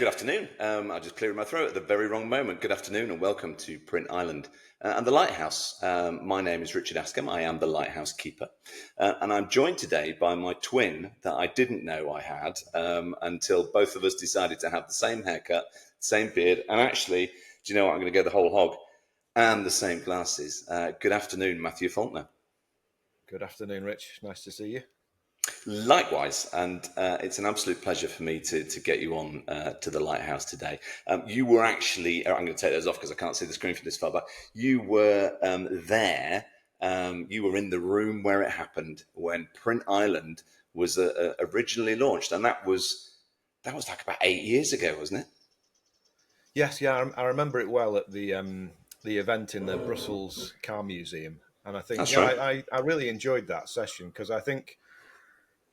good afternoon. I just cleared my throat at the very wrong moment. Good afternoon and welcome to Print Island and the Lighthouse. My name is Richard Askam. I am the Lighthouse Keeper. And I'm joined today by my twin that I didn't know I had until both of us decided to have the same haircut, same beard, and actually, do you know what? I'm going to go the whole hog and the same glasses. Good afternoon, Matthew Faulkner. Good afternoon, Rich. Nice to see you. Likewise, and it's an absolute pleasure for me to get you on to the Lighthouse today. You were actually, I'm going to take those off because I can't see the screen from this far, but you were there. You were in the room where it happened when Print Island was originally launched, and that was like about 8 years ago, wasn't it? Yes, yeah, I remember it well at the event in the Brussels Car Museum, and I think That's right. I really enjoyed that session because I think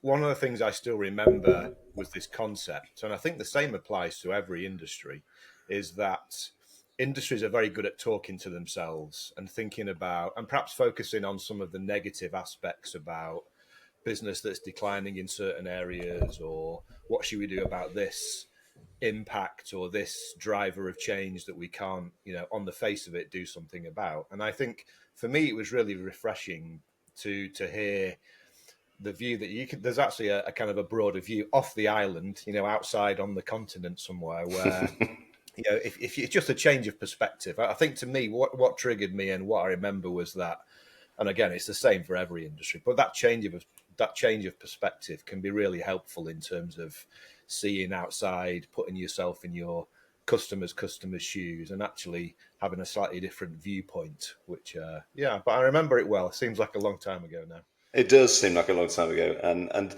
one of the things I still remember was this concept, and I think the same applies to every industry, is that industries are very good at talking to themselves and thinking about, and perhaps focusing on some of the negative aspects about business that's declining in certain areas, or what should we do about this impact or this driver of change that we can't, on the face of it, do something about. And I think for me, it was really refreshing to hear the view that you can. There's actually a kind of a broader view off the island, outside on the continent somewhere, where if it's just a change of perspective. I think to me, what triggered me and what I remember was that, and again, it's the same for every industry, but that change of perspective can be really helpful in terms of seeing outside, putting yourself in your customers' shoes, and actually having a slightly different viewpoint. Which, but I remember it well. It seems like a long time ago now. It does seem like a long time ago, and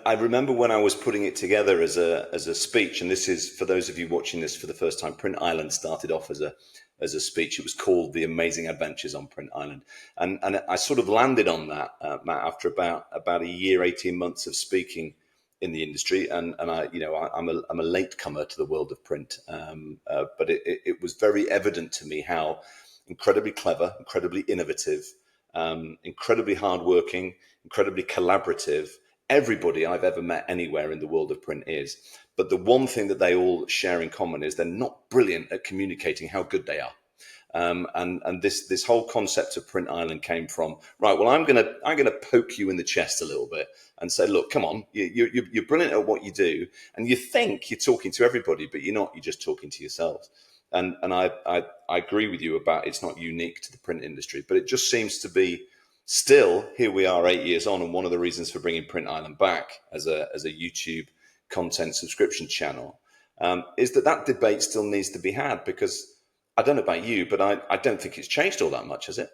I remember when I was putting it together as a speech. And this is for those of you watching this for the first time. Print Island started off as a speech. It was called "The Amazing Adventures on Print Island," and I sort of landed on that, Matt, after about a year, 18 months of speaking in the industry. And I'm a latecomer to the world of print, but it was very evident to me how incredibly clever, incredibly innovative, incredibly hardworking, incredibly collaborative everybody I've ever met anywhere in the world of print is. But the one thing that they all share in common is they're not brilliant at communicating how good they are. And this whole concept of Print Island came from, right, well, I'm gonna poke you in the chest a little bit and say, look, come on, you're brilliant at what you do, and you think you're talking to everybody, but you're not. You're just talking to yourselves. And I agree with you about it's not unique to the print industry, but it just seems to be still, here we are 8 years on, and one of the reasons for bringing Print Island back as a YouTube content subscription channel is that debate still needs to be had, because I don't know about you, but I don't think it's changed all that much, has it?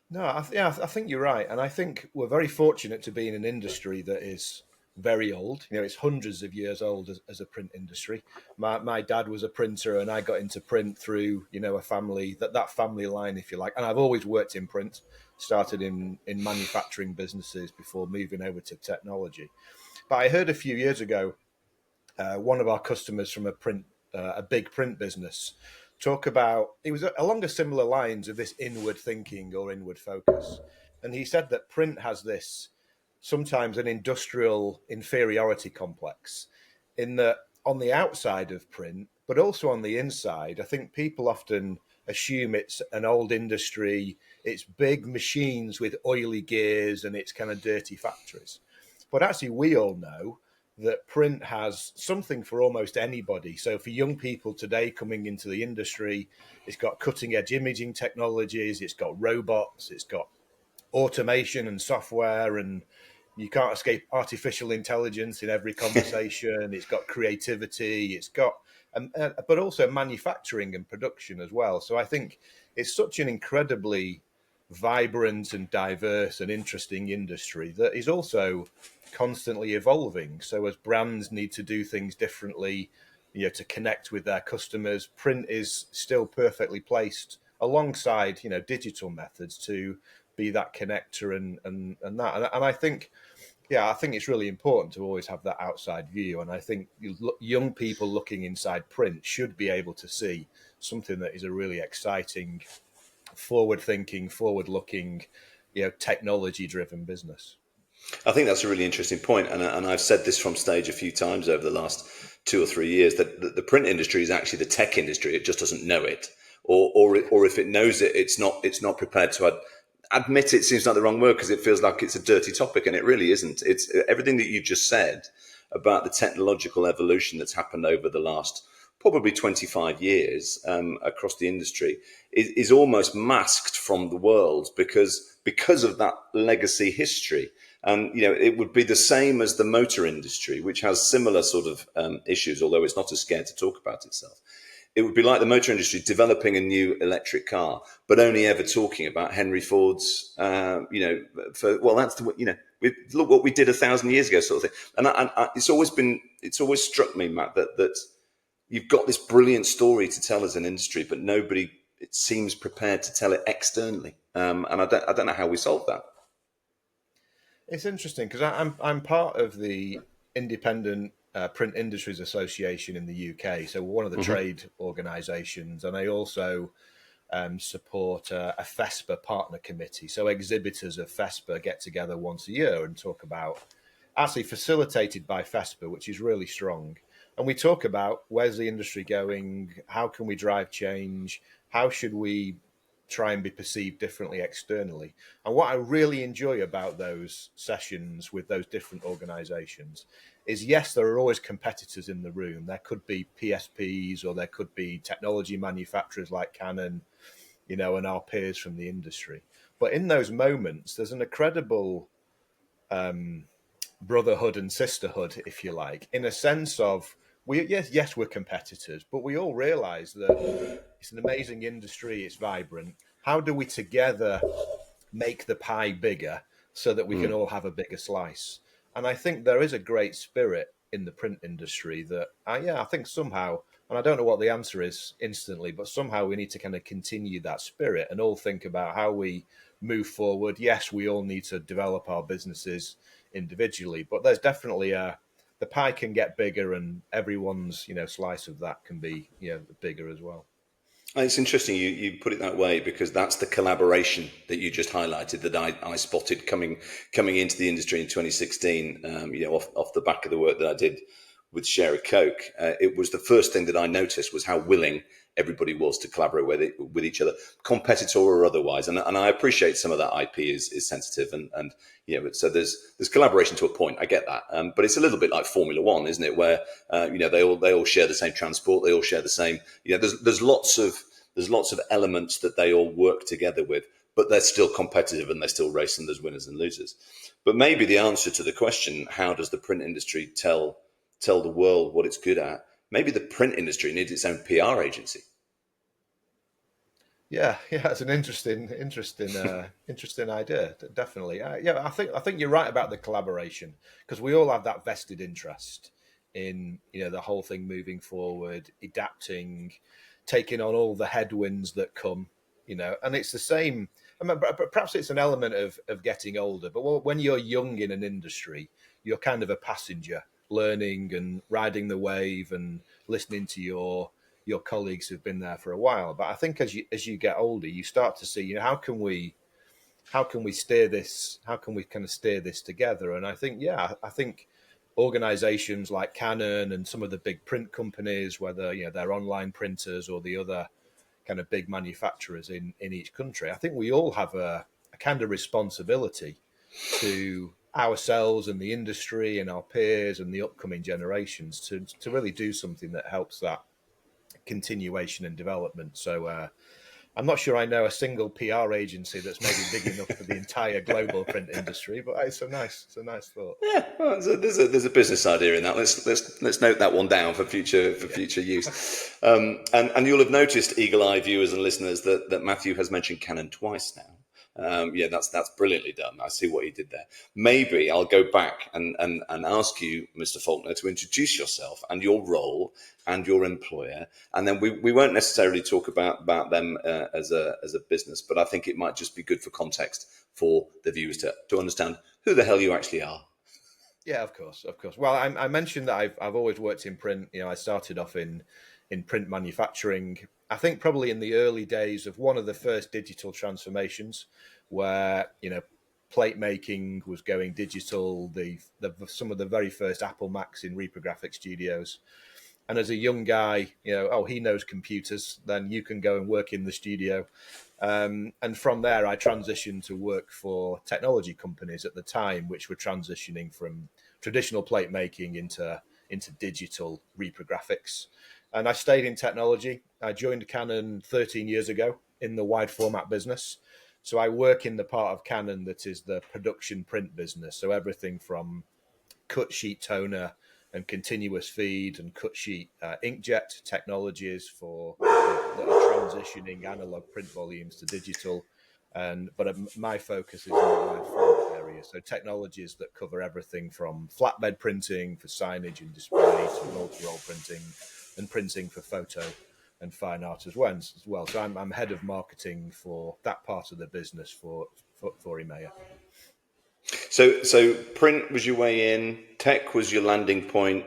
No, I think you're right, and I think we're very fortunate to be in an industry that is very old. It's hundreds of years old as a print industry. My dad was a printer, and I got into print through a family that family line, if you like. And I've always worked in print. Started in manufacturing businesses before moving over to technology. But I heard a few years ago one of our customers from a big print business talk about, it was along the similar lines of this inward thinking or inward focus. And he said that print has this, sometimes an industrial inferiority complex, in that on the outside of print, but also on the inside, I think people often assume it's an old industry, it's big machines with oily gears, and it's kind of dirty factories. But actually, we all know that print has something for almost anybody. So for young people today coming into the industry, it's got cutting edge imaging technologies, it's got robots, it's got automation and software, and you can't escape artificial intelligence in every conversation. It's got creativity, it's got, but also manufacturing and production as well. So I think it's such an incredibly vibrant and diverse and interesting industry that is also constantly evolving. So as brands need to do things differently, to connect with their customers, print is still perfectly placed alongside, digital methods to be that connector and that. And I think, I think it's really important to always have that outside view. And I think young people looking inside print should be able to see something that is a really exciting, forward-thinking, forward-looking, technology-driven business. I think that's a really interesting point, and I've said this from stage a few times over the last 2 or 3 years that the print industry is actually the tech industry. It just doesn't know it, or if it knows it, it's not prepared to admit it. Seems like the wrong word because it feels like it's a dirty topic, and it really isn't. It's everything that you just said about the technological evolution that's happened over the last probably 25 years across the industry is almost masked from the world because of that legacy history. And it would be the same as the motor industry, which has similar sort of issues, although it's not as scared to talk about itself. It would be like the motor industry developing a new electric car, but only ever talking about Henry Ford's, that's look what we did 1,000 years ago, sort of thing. And it's always struck me, Matt, that you've got this brilliant story to tell as an industry, but nobody, it seems, prepared to tell it externally. And I don't know how we solve that. It's interesting because I'm part of the Independent Print Industries Association in the UK, so we're one of the trade organisations, and I also support a FESPA partner committee. So exhibitors of FESPA get together once a year and talk about, actually facilitated by FESPA, which is really strong. And we talk about where's the industry going, how can we drive change, how should we try and be perceived differently externally. And what I really enjoy about those sessions with those different organizations is, yes, there are always competitors in the room. There could be PSPs or there could be technology manufacturers like Canon, and our peers from the industry. But in those moments, there's an incredible brotherhood and sisterhood, if you like, in a sense of yes, we're competitors, but we all realize that it's an amazing industry, it's vibrant. How do we together make the pie bigger so that we can all have a bigger slice? And I think there is a great spirit in the print industry that, I think somehow, and I don't know what the answer is instantly, but somehow we need to kind of continue that spirit and all think about how we move forward. Yes, we all need to develop our businesses individually, but there's definitely the pie can get bigger, and everyone's slice of that can be bigger as well. It's interesting you put it that way, because that's the collaboration that you just highlighted that I spotted coming into the industry in 2016. Off the back of the work that I did with Share a Coke, it was the first thing that I noticed was how willing everybody was to collaborate with each other, competitor or otherwise. And I appreciate some of that IP is sensitive, and so there's collaboration to a point. I get that, but it's a little bit like Formula One, isn't it? Where they all share the same transport, they all share the same. There's lots of elements that they all work together with, but they're still competitive and they still race, and there's winners and losers. But maybe the answer to the question, how does the print industry tell the world what it's good at? Maybe the print industry needs its own PR agency. Yeah, it's an interesting idea. Definitely. I think you're right about the collaboration, because we all have that vested interest in the whole thing moving forward, adapting, taking on all the headwinds that come. And it's the same. I mean, perhaps it's an element of getting older, but when you're young in an industry, you're kind of a passenger, learning and riding the wave and listening to your colleagues who've been there for a while. But I think as you get older, you start to see, how can we steer this? How can we kind of steer this together? And I think organizations like Canon and some of the big print companies, whether they're online printers or the other kind of big manufacturers in each country, I think we all have a kind of responsibility to ourselves and the industry and our peers and the upcoming generations to really do something that helps that continuation and development. So I'm not sure I know a single PR agency that's maybe big enough for the entire global print industry, but it's a nice thought. Yeah, well, there's a business idea in that. Let's note that one down for future use. And you'll have noticed, eagle-eye viewers and listeners, that Matthew has mentioned Canon twice now. That's brilliantly done. I see what you did there. Maybe I'll go back and ask you, Mr. Faulkner, to introduce yourself and your role and your employer, and then we won't necessarily talk about them as a business, but I think it might just be good for context for the viewers to understand who the hell you actually are. Yeah, of course. Well, I mentioned that I've always worked in print. I started off in print manufacturing. I think probably in the early days of one of the first digital transformations, where plate making was going digital. Some of the very first Apple Macs in reprographic studios. And as a young guy, he knows computers, then you can go and work in the studio. And from there, I transitioned to work for technology companies at the time, which were transitioning from traditional plate making into digital reprographics. And I stayed in technology. I joined Canon 13 years ago in the wide format business. So I work in the part of Canon that is the production print business. So everything from cut sheet toner and continuous feed and cut sheet inkjet technologies for that are transitioning analog print volumes to digital. But my focus is in the wide format area. So technologies that cover everything from flatbed printing for signage and display to multi-roll printing and printing for photo and fine art as well. So I'm head of marketing for that part of the business for EMEA. So print was your way in, tech was your landing point.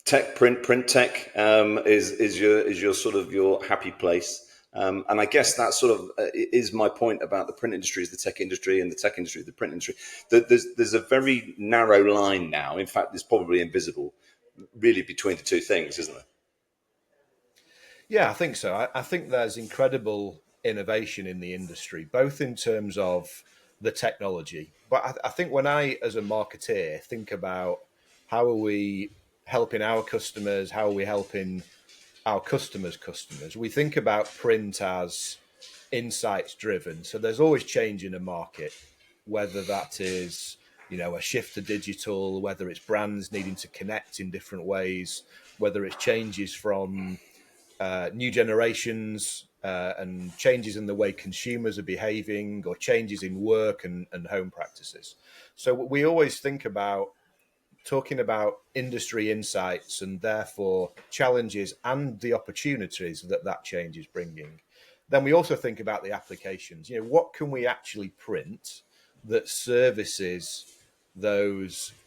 Tech, print tech is your sort of your happy place. And I guess that sort of is my point about the print industry is the tech industry and the tech industry, the print industry. There's a very narrow line now. In fact, it's probably invisible, really, between the two things, isn't there? Yeah, I think so. I think there's incredible innovation in the industry, both in terms of the technology. But I think when I, as a marketeer, think about how are we helping our customers, how are we helping our customers, we think about print as insights driven. So there's always change in a market, whether that is, a shift to digital, whether it's brands needing to connect in different ways, whether it's changes from new generations and changes in the way consumers are behaving or changes in work and home practices. So we always think about talking about industry insights and therefore challenges and the opportunities that change is bringing. Then we also think about the applications. What can we actually print that services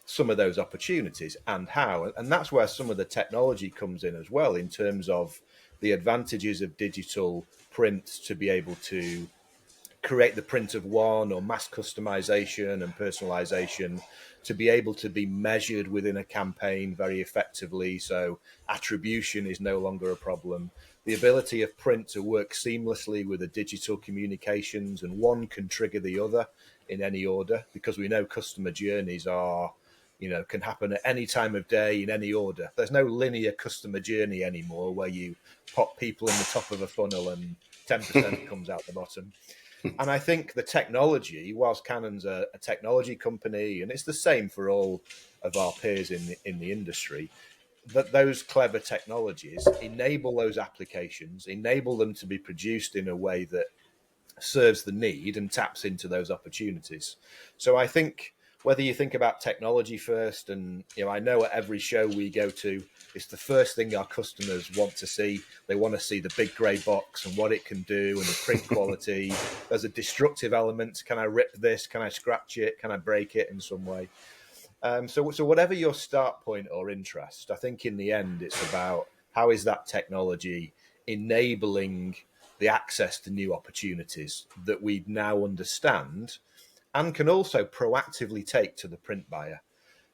some of those opportunities and how? And that's where some of the technology comes in as well, in terms of the advantages of digital print to be able to create the print of one or mass customization and personalization to be able to be measured within a campaign very effectively. So attribution is no longer a problem. The ability of print to work seamlessly with the digital communications, and one can trigger the other in any order, because we know customer journeys can happen at any time of day in any order. There's no linear customer journey anymore where you pop people in the top of a funnel and 10% comes out the bottom. And I think the technology, whilst Canon's a technology company, and it's the same for all of our peers in the industry, that those clever technologies enable those applications, enable them to be produced in a way that serves the need and taps into those opportunities. So I think whether you think about technology first, and I know at every show we go to, it's the first thing our customers want to see. They want to see the big grey box and what it can do and the print quality. There's a destructive element. Can I rip this? Can I scratch it? Can I break it in some way? So whatever your start point or interest, I think in the end it's about how is that technology enabling the access to new opportunities that we now understand and can also proactively take to the print buyer.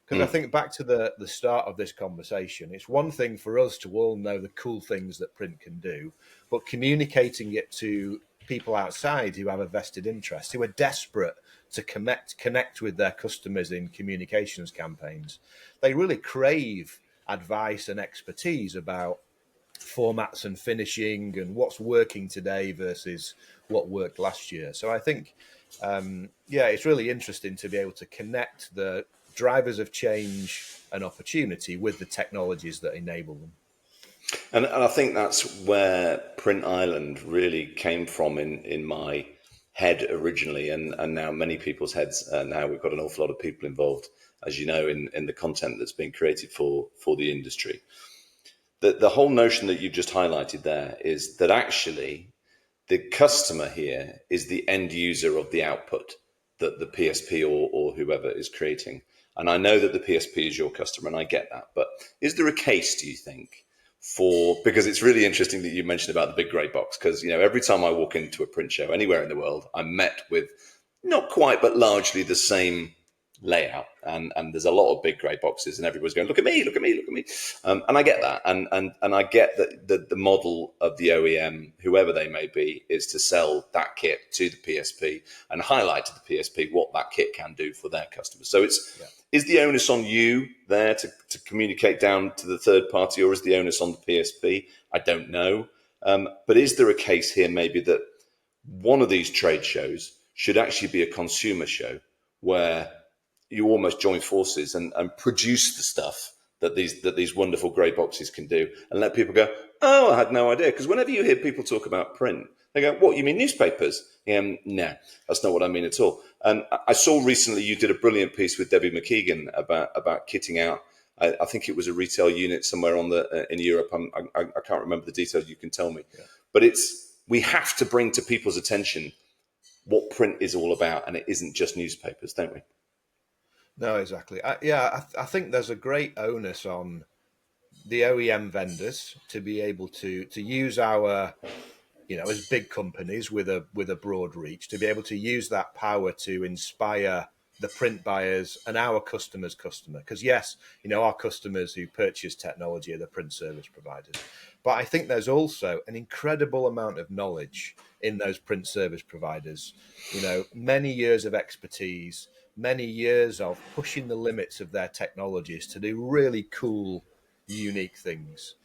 Because I think back to the start of this conversation, it's one thing for us to all know the cool things that print can do, but communicating it to people outside who have a vested interest, who are desperate to connect with their customers in communications campaigns, they really crave advice and expertise about formats and finishing and what's working today versus what worked last year. So I think, it's really interesting to be able to connect the drivers of change and opportunity with the technologies that enable them. And I think that's where Print Island really came from in my head originally, and now many people's heads. Now we've got an awful lot of people involved, as you know, in the content that's being created for the industry. The whole notion that you've just highlighted there is that actually the customer here is the end user of the output that the PSP or whoever is creating. And I know that the PSP is your customer, and I get that. But is there a case, do you think, because it's really interesting that you mentioned about the big grey box, because every time I walk into a print show anywhere in the world, I'm met with not quite, but largely the same layout. And there's a lot of big grey boxes, and everybody's going, look at me, look at me, look at me. And I get that, and I get that the model of the OEM, whoever they may be, is to sell that kit to the PSP and highlight to the PSP what that kit can do for their customers. So is the onus on you there to communicate down to the third party, or is the onus on the PSP? I don't know. But is there a case here maybe that one of these trade shows should actually be a consumer show where you almost join forces and produce the stuff that these wonderful grey boxes can do, and let people go, oh, I had no idea. Because whenever you hear people talk about print, they go, what, you mean newspapers? No, that's not what I mean at all. And I saw recently you did a brilliant piece with Debbie McKeegan about kitting out. I think it was a retail unit somewhere in Europe. I can't remember the details. You can tell me, but we have to bring to people's attention what print is all about, and it isn't just newspapers, don't we? No, exactly. I think there's a great onus on the OEM vendors to be able to use our, as big companies with a broad reach, to be able to use that power to inspire the print buyers and our customer. Because yes, our customers who purchase technology are the print service providers. But I think there's also an incredible amount of knowledge in those print service providers. Many years of expertise, many years of pushing the limits of their technologies to do really cool, unique things.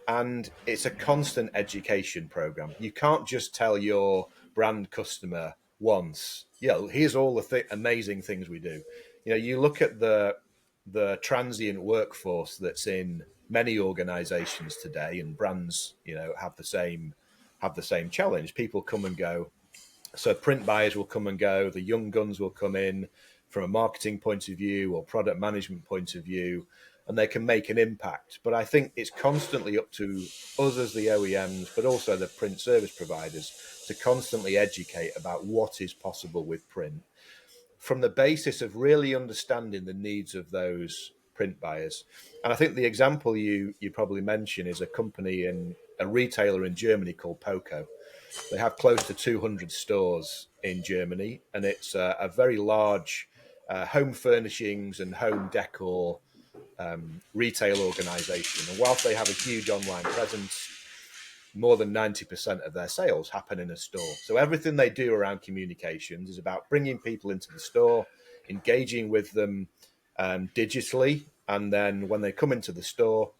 And it's a constant education program. You can't just tell your brand customer once, here's all the amazing things we do. You look at the transient workforce that's in many organizations today, and brands, have the same challenge. People come and go. So print buyers will come and go. The young guns will come in from a marketing point of view or product management point of view, and they can make an impact. But I think it's constantly up to us as the OEMs, but also the print service providers, to constantly educate about what is possible with print, from the basis of really understanding the needs of those print buyers. And I think the example you probably mention is a retailer in Germany called Poco. They have close to 200 stores in Germany, and it's a very large home furnishings and home decor retail organization. And whilst they have a huge online presence, more than 90% of their sales happen in a store. So everything they do around communications is about bringing people into the store, engaging with them digitally, and then when they come into the store,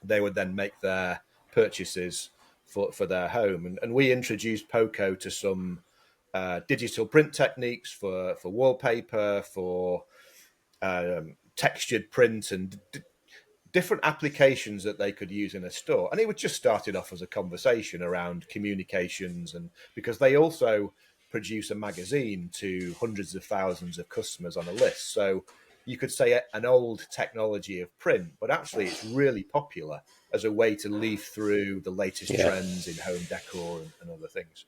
they would then make their purchases for their home. And we introduced Poco to some digital print techniques for wallpaper, for textured print, and different applications that they could use in a store. And it would just started off as a conversation around communications, and because they also produce a magazine to hundreds of thousands of customers on a list. So you could say an old technology of print, but actually it's really popular as a way to leaf through the latest trends in home decor and other things.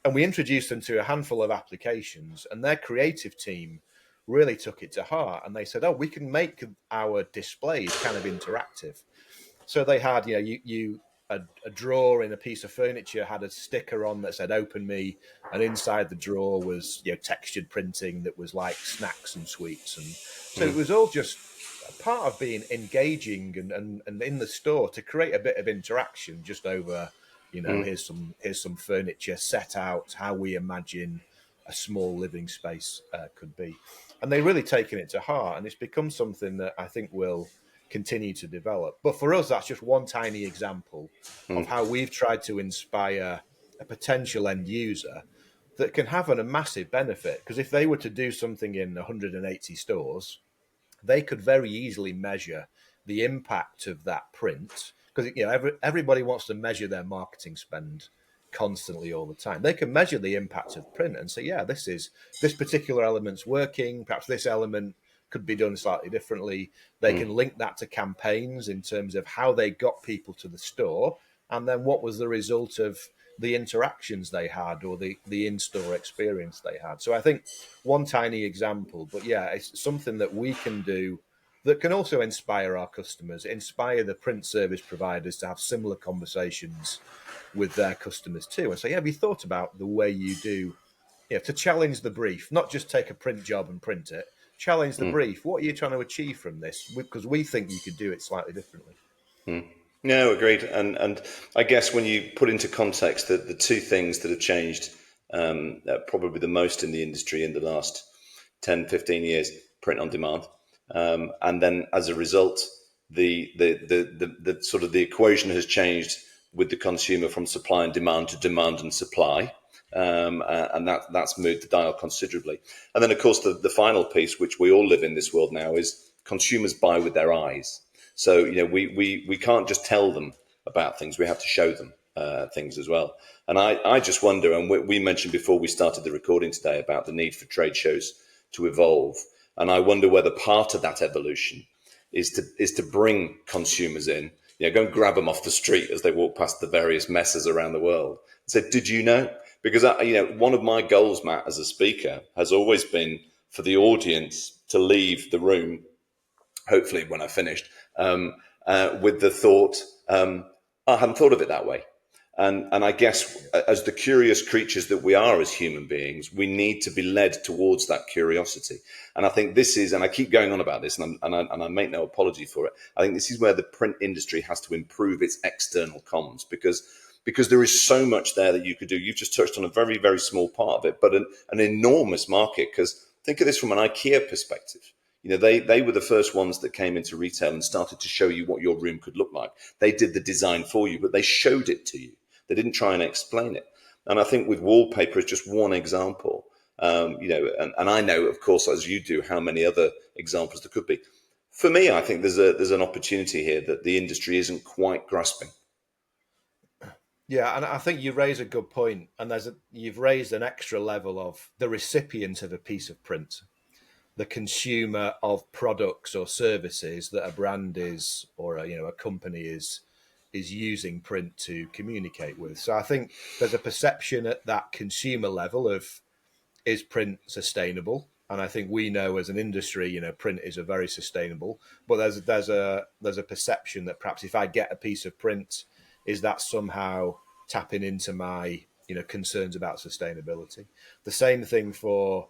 And we introduced them to a handful of applications, and their creative team really took it to heart. And they said, oh, we can make our displays kind of interactive. So they had, a drawer in a piece of furniture had a sticker on that said "Open me," and inside the drawer was textured printing that was like snacks and sweets, and so it was all just a part of being engaging and in the store to create a bit of interaction just over. Here's some furniture set out how we imagine a small living space could be, and they've really taken it to heart, and it's become something that I think will continue to develop. But for us, that's just one tiny example of how we've tried to inspire a potential end user that can have a massive benefit. Because if they were to do something in 180 stores, they could very easily measure the impact of that print. Because everybody wants to measure their marketing spend constantly all the time. They can measure the impact of print and say, yeah, this particular element's working. Perhaps this element could be done slightly differently. They can link that to campaigns in terms of how they got people to the store, and then what was the result of the interactions they had or the in-store experience they had. So I think one tiny example, but yeah, it's something that we can do that can also inspire our customers, inspire the print service providers to have similar conversations with their customers too, and say, have you thought about the way you do to challenge the brief, not just take a print job and print it. Challenge the brief. What are you trying to achieve from this? Because we think you could do it slightly differently. No, agreed. And I guess when you put into context that the two things that have changed probably the most in the industry in the last 10, 15 years, print on demand. And then as a result, the sort of the equation has changed with the consumer from supply and demand to demand and supply. And that's moved the dial considerably. And then, of course, the final piece, which we all live in this world now, is consumers buy with their eyes. So, we can't just tell them about things. We have to show them things as well. And I just wonder, and we mentioned before we started the recording today about the need for trade shows to evolve. And I wonder whether part of that evolution is to bring consumers in, go and grab them off the street as they walk past the various messes around the world. And say, did you know? Because, one of my goals, Matt, as a speaker, has always been for the audience to leave the room, hopefully when I finished, with the thought, I hadn't thought of it that way. And I guess as the curious creatures that we are as human beings, we need to be led towards that curiosity. And I think this is, and I keep going on about this, and I make no apology for it. I think this is where the print industry has to improve its external comms because there is so much there that you could do. You've just touched on a very, very small part of it, but an enormous market. Because think of this from an IKEA perspective. They were the first ones that came into retail and started to show you what your room could look like. They did the design for you, but they showed it to you. They didn't try and explain it. And I think with wallpaper is just one example. And I know, of course, as you do, how many other examples there could be. For me, I think there's an opportunity here that the industry isn't quite grasping. Yeah, and I think you raise a good point, and you've raised an extra level of the recipient of a piece of print, the consumer of products or services that a brand is, or a company is using print to communicate with. So I think there's a perception at that consumer level of, is print sustainable? And I think we know as an industry, print is a very sustainable. But there's a perception that perhaps if I get a piece of print, is that somehow tapping into my concerns about sustainability? The same thing for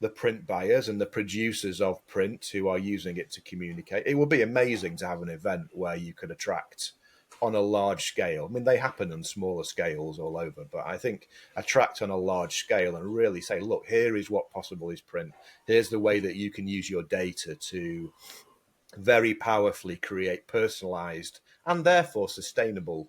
the print buyers and the producers of print who are using it to communicate. It would be amazing to have an event where you could attract on a large scale. I mean, they happen on smaller scales all over, but I think attract on a large scale and really say, look, here is what possible is print. Here's the way that you can use your data to very powerfully create personalized and therefore sustainable,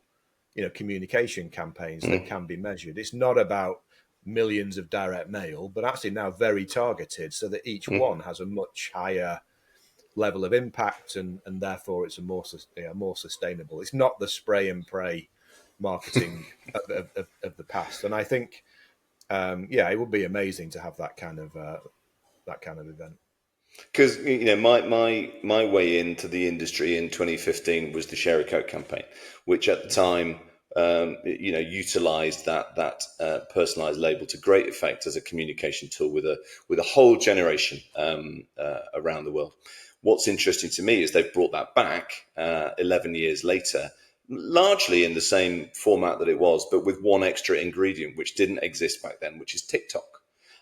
communication campaigns that can be measured. It's not about millions of direct mail, but actually now very targeted so that each one has a much higher level of impact and therefore it's a more sustainable. It's not the spray and pray marketing of the past. And I think, it would be amazing to have that kind of event. Because my way into the industry in 2015 was the Share a Coke campaign, which at the time utilized that personalized label to great effect as a communication tool with a whole generation around the world. What's interesting to me is they've brought that back 11 years later, largely in the same format that it was, but with one extra ingredient which didn't exist back then, which is TikTok.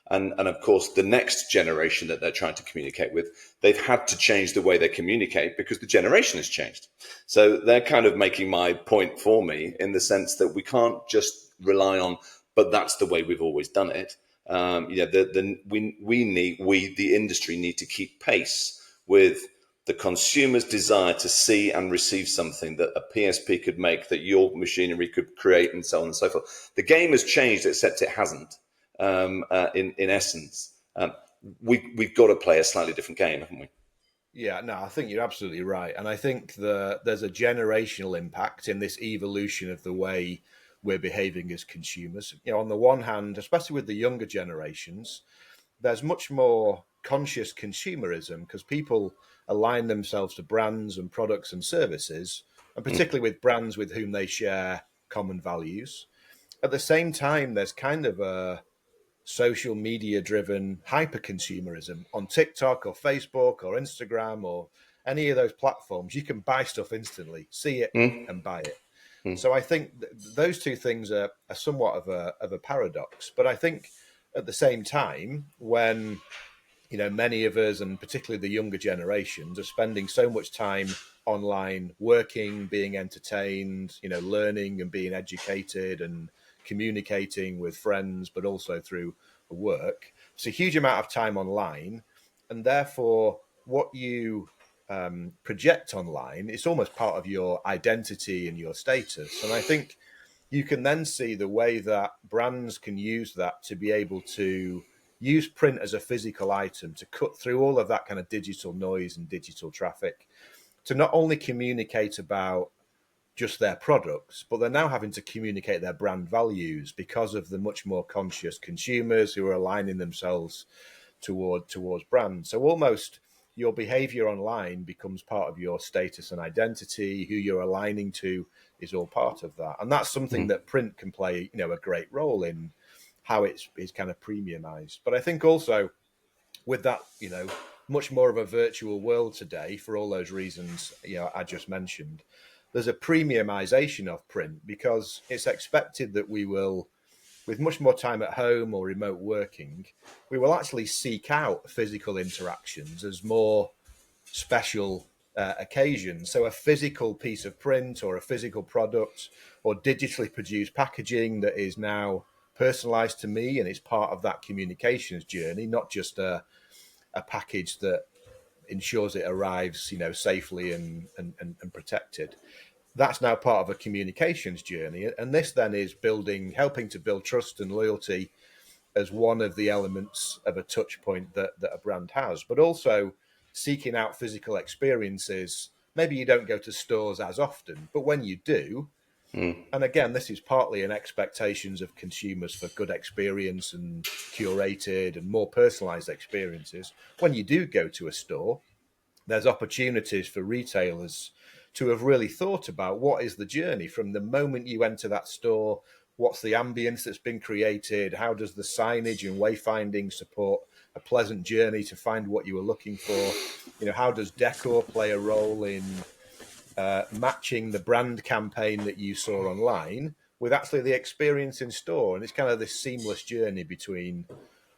And of course, the next generation that they're trying to communicate with, they've had to change the way they communicate because the generation has changed. So they're kind of making my point for me in the sense that we can't just rely on, but that's the way we've always done it. The industry need to keep pace with the consumer's desire to see and receive something that a PSP could make, that your machinery could create, and so on and so forth. The game has changed, except it hasn't. In essence, we've got to play a slightly different game, haven't we? Yeah, no, I think you're absolutely right. And I think there's a generational impact in this evolution of the way we're behaving as consumers. On the one hand, especially with the younger generations, there's much more conscious consumerism because people align themselves to brands and products and services, and particularly with brands with whom they share common values. At the same time, there's kind of a social media driven hyper consumerism on TikTok or Facebook or Instagram or any of those platforms. You can buy stuff instantly, see it and buy it. So I think those two things are somewhat of a paradox. But I think At the same time, when many of us, and particularly the younger generations, are spending so much time online, working, being entertained, learning and being educated and communicating with friends, but also through work. It's a huge amount of time online, and therefore, what you project online, it's almost part of your identity and your status. And I think you can then see the way that brands can use that to be able to use print as a physical item to cut through all of that kind of digital noise and digital traffic to not only communicate about just their products, but they're now having to communicate their brand values because of the much more conscious consumers who are aligning themselves towards brands. So almost your behavior online becomes part of your status and identity. Who you're aligning to is all part of that, and that's something Mm. that print can play, a great role in how it's kind of premiumized. But I think also with that, much more of a virtual world today for all those reasons, I just mentioned, there's a premiumization of print because it's expected that we will, with much more time at home or remote working, we will actually seek out physical interactions as more special occasions. So a physical piece of print or a physical product or digitally produced packaging that is now personalized to me and it's part of that communications journey, not just a package that ensures it arrives, safely and protected. That's now part of a communications journey. And this then is helping to build trust and loyalty as one of the elements of a touch point that a brand has, but also seeking out physical experiences. Maybe you don't go to stores as often, but when you do, Mm. and again, this is partly in expectations of consumers for good experience and curated and more personalized experiences. When you do go to a store, there's opportunities for retailers to have really thought about what is the journey from the moment you enter that store, what's the ambience that's been created, how does the signage and wayfinding support a pleasant journey to find what you were looking for, how does decor play a role in matching the brand campaign that you saw online with actually the experience in store. And it's kind of this seamless journey between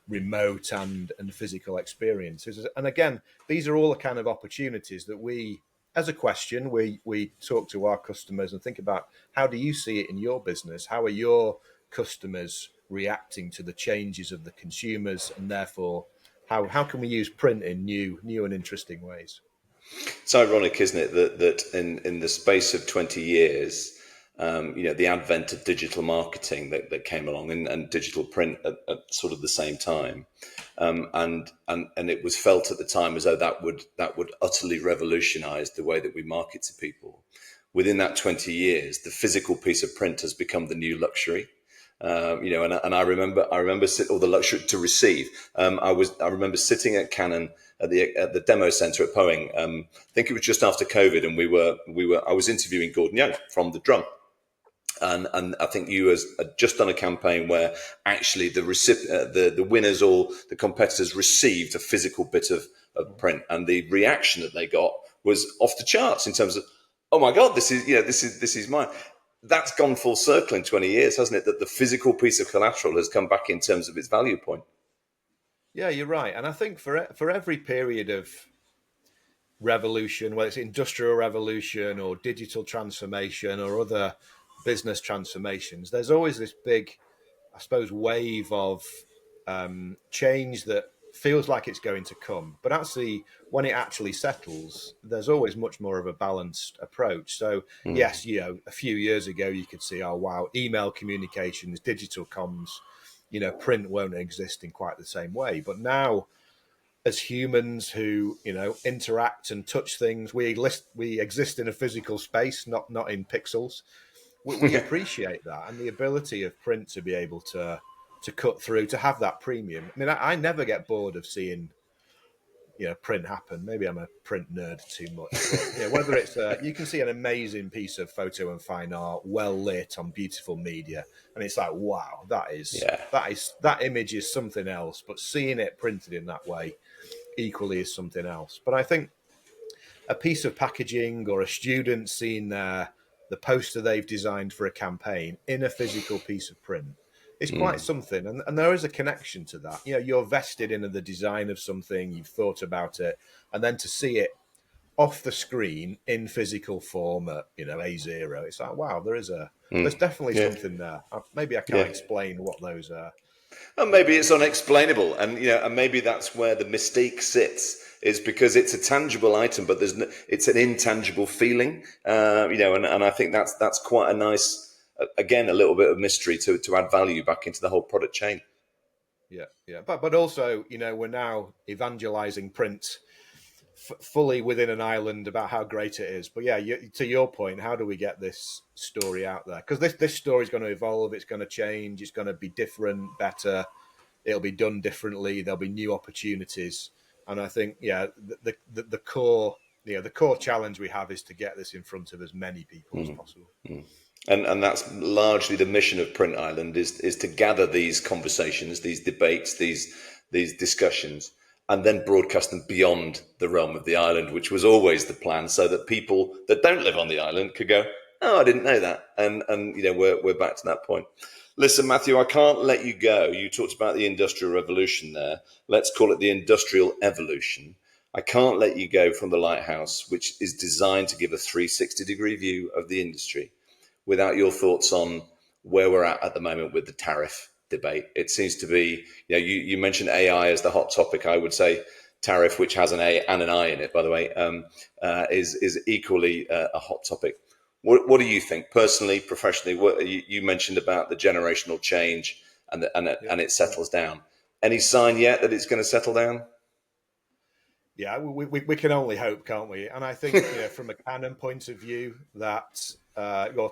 remote and physical experiences. And again, these are all the kind of opportunities that we, as a question, we talk to our customers and think about, how do you see it in your business? How are your customers reacting to the changes of the consumers? And therefore, how can we use print in new and interesting ways? It's ironic, isn't it, that in the space of 20 years, the advent of digital marketing that came along and digital print at sort of the same time, and it was felt at the time as though that would utterly revolutionise the way that we market to people. Within that 20 years, the physical piece of print has become the new luxury. And I remember, or the luxury to receive. I remember sitting at Canon at the demo center at Poing. I think it was just after COVID, and I was interviewing Gordon Young from The Drum, and I think you had just done a campaign where actually the winners or the competitors received a physical bit of print, and the reaction that they got was off the charts in terms of, oh my God, this is mine. That's gone full circle in 20 years, hasn't it? That the physical piece of collateral has come back in terms of its value point. Yeah, you're right. And I think for every period of revolution, whether it's industrial revolution or digital transformation or other business transformations, there's always this big, I suppose, wave of change that feels like it's going to come. But actually, when it actually settles, there's always much more of a balanced approach. So, Mm. yes, a few years ago, you could see, oh, wow, email communications, digital comms, print won't exist in quite the same way. But now, as humans who interact and touch things, we exist in a physical space, not in pixels. We Yeah. appreciate that, and the ability of print to be able to cut through, to have that premium. I mean, I never get bored of seeing print happen. Maybe I'm a print nerd too much, but whether it's you can see an amazing piece of photo and fine art, well lit on beautiful media, and it's like, wow, Yeah. that image is something else. But seeing it printed in that way equally is something else. But I think a piece of packaging or a student seeing the poster they've designed for a campaign in a physical piece of print It's quite something, and there is a connection to that. You know, you're vested in the design of something, you've thought about it, and then to see it off the screen in physical form at, you know, A0, it's like, wow, there's definitely Yeah, something there. Maybe I can't yeah. explain what those are. And maybe it's unexplainable, and and maybe that's where the mystique sits, is because it's a tangible item, but it's an intangible feeling, and I think that's quite a nice, again, a little bit of mystery to add value back into the whole product chain. Yeah, yeah, but also, you know, we're now evangelizing print fully within an island about how great it is. But yeah, to your point, how do we get this story out there? Because this story is going to evolve, it's going to change, it's going to be different, better. It'll be done differently. There'll be new opportunities, and I think, yeah, the core, the core challenge we have is to get this in front of as many people as possible. And that's largely the mission of Print Island, is to gather these conversations, these debates, these discussions, and then broadcast them beyond the realm of the island, which was always the plan, so that people that don't live on the island could go, oh, I didn't know that, and we're back to that point. Listen, Matthew, I can't let you go. You talked about the Industrial Revolution there. Let's call it the Industrial Evolution. I can't let you go from the Lighthouse, which is designed to give a 360-degree view of the industry, without your thoughts on where we're at the moment with the tariff debate. It seems to be, you mentioned AI as the hot topic. I would say tariff, which has an A and an I in it, by the way, is equally a hot topic. What do you think, personally, professionally? What you mentioned about the generational change and it settles down. Any sign yet that it's going to settle down? Yeah, we can only hope, can't we? And I think, from a Canon point of view, that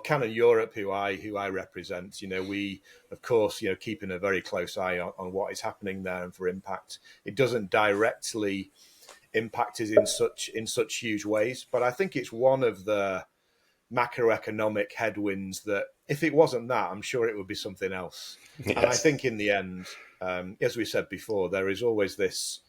Canon Europe, who I represent, we, of course, keeping a very close eye on what is happening there and for impact. It doesn't directly impact us in such huge ways, but I think it's one of the macroeconomic headwinds that, if it wasn't that, I'm sure it would be something else. Yes. And I think in the end, as we said before, there is always this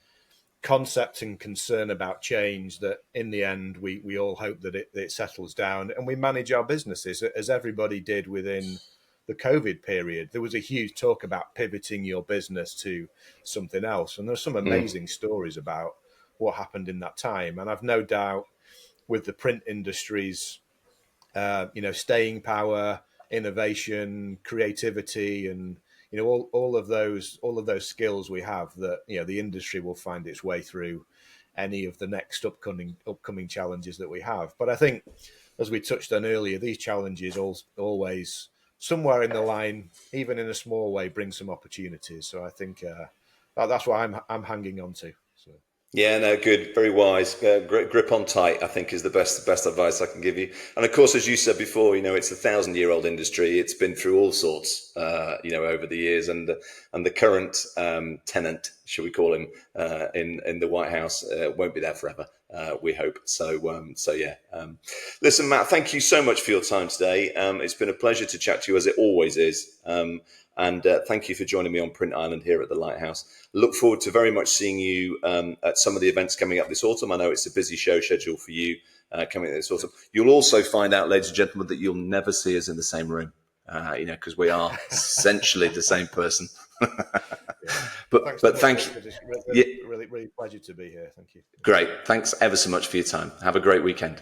concept and concern about change that in the end we all hope that it settles down and we manage our businesses as everybody did within the COVID period. There was a huge talk about pivoting your business to something else, and there's some amazing stories about what happened in that time. And I've no doubt with the print industry's staying power, innovation, creativity, and all of those skills we have, that the industry will find its way through any of the next upcoming challenges that we have. But I think, as we touched on earlier, these challenges always somewhere in the line, even in a small way, bring some opportunities. So I think that's what I'm hanging on to. So. Yeah, no, good, very wise. Grip on tight, I think, is the best advice I can give you. And of course, as you said before, it's a 1,000-year-old industry. It's been through all sorts, over the years, and the current tenant, shall we call him, in the White House, won't be there forever. We hope so. Yeah. Listen, Matt, thank you so much for your time today. It's been a pleasure to chat to you, as it always is. And thank you for joining me on Print Island here at the Lighthouse. Look forward to very much seeing you at some of the events coming up this autumn. I know it's a busy show schedule for you coming up this autumn. You'll also find out, ladies and gentlemen, that you'll never see us in the same room, because we are essentially the same person. But thank you. It's really pleasure to be here. Thank you. Great. Thanks ever so much for your time. Have a great weekend.